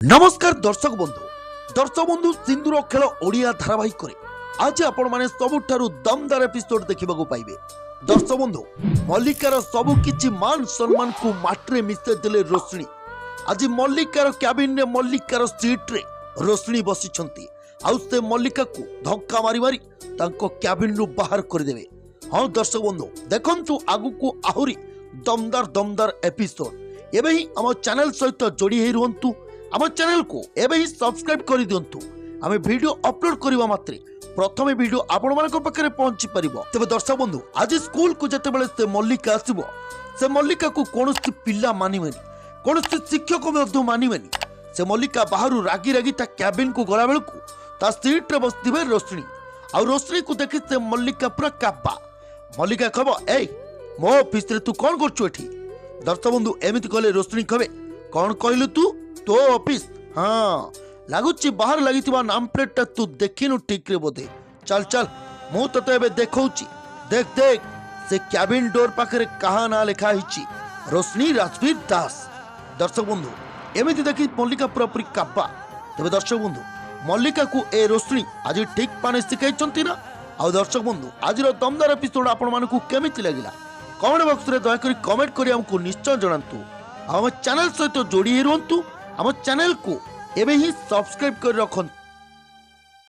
नमस्कार दर्शक बंधु सिंधुर खेल ओडिया धारावाहिक आज आपण माने सबुठारु दमदार एपिसोड देखिबाकू पाइबे। दर्शक बंधु मल्लिकार सबु किछि मान सम्मान को माट्रे मिसे देले रोशनी। आज मल्लिकार कैबिन रे मल्लिकार सीट रे रोशनी बसी छंती। आउ से मल्लिका को धक्का मारी मारी तांको कैबिन रु बाहर कर देबे। हां दर्शक बंधु देखंतु आगु को आहुरी दमदार एपिसोड एबे ही हम चैनल सहित जोड़ी हे रुहंतु। आम चैनल को एबे ही सब्सक्राइब कर दियंतु। आमे वीडियो अपलोड करबा मात्रे प्रथमे वीडियो आपण मानक पाखरे पहुंची परिबो। तबे दर्शक बंधु आज स्कूल को जते बेले से मल्लिका आसीबो से मल्लिका को कोनोसी पिल्ला मानिबेनी, कोनोसी शिक्षक मध्य मानिबेनी। से मल्लिका बाहरु रागी रागी ता कैबिन को गला बेलकू ता सीट रे बसथिबे रोशनी। आ रोशनी को देखि से मल्लिका पूरा कापा। मल्लिका कहबो ए मो ऑफिस रे तू कोन करछु एठी। दर्शक बंधु एमिति कहले रोशनी कहबे कोन कहलु तू तो ऑफिस। हाँ लगुच बाहर लगी नाम प्लेट तू देखिनु ठीक रे बोधे। चल चल मु तो एबे देखौची। देख देख से कैबिन डोर पाखरे कहा ना लिखा हिची रोशनी राजवीर दास। दर्शक बंधु एमिति देखि मल्लिका पूरापूरी काब्बा। तबे दर्शक बंधु मल्लिका को ए रोशनी आज ठीक पाने शिखाई ना। आ दर्शक बंधु आज दमदार एपिसोड आपण मानकू केमिति लागिला कमेंट बॉक्स रे दया करी कमेंट करी हमको निश्चय जणांतु। हम चैनल सहित जोड़ी रुहंतु। आम चैनल को एबे ही सब्सक्राइब कर रखंतु।